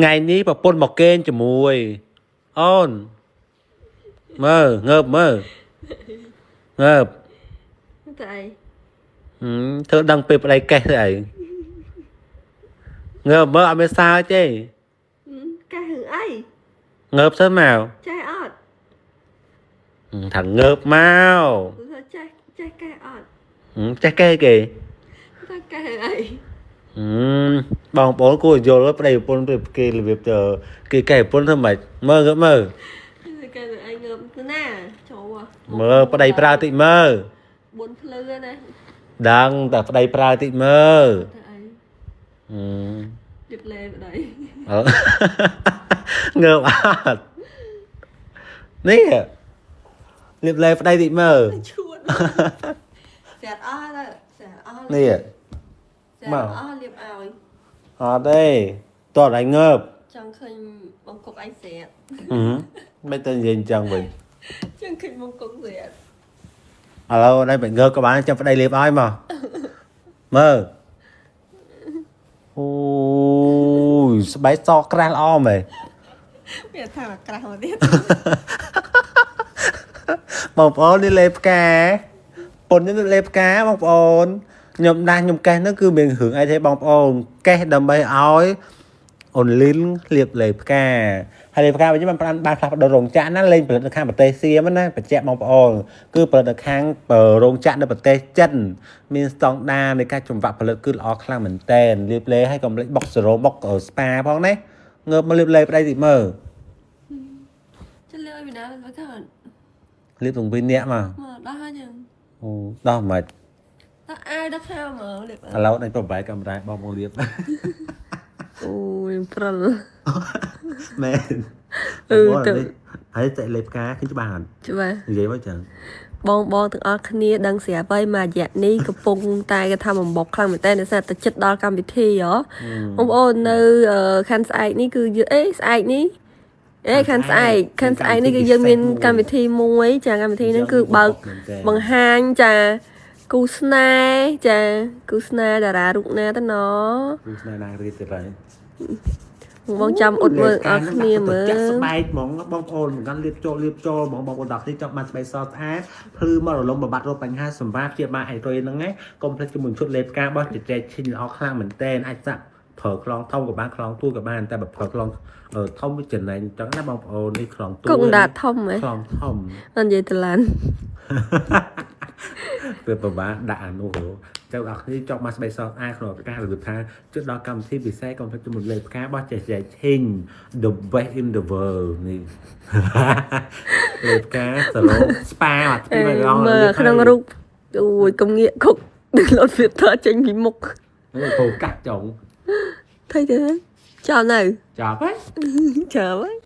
ngày ní bà pôn mọc kênh cho mùi ôn mơ ngợp tại thơ đăng bịp ở đây kê thầy ngợp mơ ở bên sao chứ cái hưởng ấy ngợp sớm màu chai ọt thằng ngợp mau chai cái ọt chắc kê kì cái hưởng ấy bóng bóng cô vô lớp đây pôn bịp kì là việc chờ kì kè pôn thơm mạch mơ ngợp mơ cái hưởng ấy ngợp thế nào chỗ à mơ bà đây pra tị mơ 4 ភ្លឺណា đang tại đây pra tị mơ ជិតលេបដៃ ngợp ạt nè liệp lê đây tị mơ ឈួតស្អាតអស់ទៅស្អាតអស់ nè ស្អាតអស់លៀបឲ្យ ở đây toàn anh ngợp ចង់ឃើញបងគុកអញស្អាត mấy tên gì chẳng vậy ចង់ឃើញបងគុកស្អាត alo đây phải ngợp các bạn trong đây liệp ai mà mơ ui bái so cran om mày វាថាអាក្រៅមកទៀត បងប្អូននេះលេបផ្កាប៉ុននេះលេបផ្កាបងប្អូនខ្ញុំដាស់ខ្ញុំកេះនោះគឺមានរឿងអីទេបងប្អូនកេះដើម្បីឲ្យអូនលីនលេបលេបផ្កាហើយលេបផ្កាវិញបានផ្លាស់ប្ដូររោងចក្រណាលេងផលិតនៅខាងប្រទេសសៀមណាបញ្ជាក់បងប្អូនគឺផលិតនៅខាងរោងចក្រនៅប្រទេសចិនមានស្តង់ដារនៃការចម្រាក់ផលិតគឺល្អខ្លាំងមែនតើលេបលេឲ្យកុំលេចបុកសេរ៉ូបុកស្ប៉ាផងណាងើបមកលេបលេប្តីតិចមើល ចលើឲ្យវាណាមកថា លេបទាំងពីរនាក់មក មកដល់ហើយយើង អូដោះមិន ដល់អាយដល់ខោមើលលេប ឥឡូវនេះប្របែកកាមេរ៉ាបងមករៀប អូយព្រិល មែន ទៅ ហើយតែលេបផ្កាឃើញច្បាស់អត់ ច្បាស់ និយាយមកចឹង បងទាំងអស់គ្នាដឹងស្រាប់ហើយមួយរយៈនេះកំពុងតែគេថាបំបុកខ្លាំងមែនតើតែចិត្តដល់កម្មវិធីហ៎បងប្អូននៅខណ្ឌស្អែកនេះគឺស្អែកនេះខណ្ឌស្អែកនេះគឺយើងមានកម្មវិធីមួយចាកម្មវិធីហ្នឹងគឺបើកបង្ហាញចាគូស្នេហ៍ចាគូស្នេហ៍តារារូបណាទៅណ គូស្នេហ៍ណារៀបទៅហើយ បងចាំអ៊ុតមើលអស់គ្នាមើល ចាក់ស្បែកហ្មងបងប្អូនមិនកាន់លៀបចូលហ្មងបងប្អូនដល់ទីចង់បានស្បែកសស្អាតភ្លឺមករលំបំបត្តិរោគបញ្ហាសម្រាប់ជាបានអីរុយហ្នឹងឯងកុំភ្លេចជាមួយឈុតលេបផ្ការបស់ជជែកឈិញល្អខ្លាំងមែនតើអាចសាក់ប្រើខ្លងធំក៏បានខ្លងទួក៏បានតែបើប្រើខ្លងធំវាចំណេញអញ្ចឹងណាបងប្អូននេះខ្លងទួ គុកដាតធំហ៎ ខ្លងធំ អត់និយាយតឡាន ពេលប្របាដាក់អានោះចូលដល់គ្នាចង់មកស្បែកសស្អាតក្នុងឱកាសរបៀបថាជិតដល់កម្មវិធីពិសេសកុំភ្លេចជាមួយលេខផ្ការបស់ចេះចេះឈិញ the best in the world នេះលេខផ្កាសាឡូនស្ប៉ាអត់ពីមកឡង មើលក្នុងរូបអូយកុំងាកគុកនឹងលត់វាតចេញពីមុខ នេះគោកាត់ចុង thấy thế chào này ចាប់ហើយ chào ấy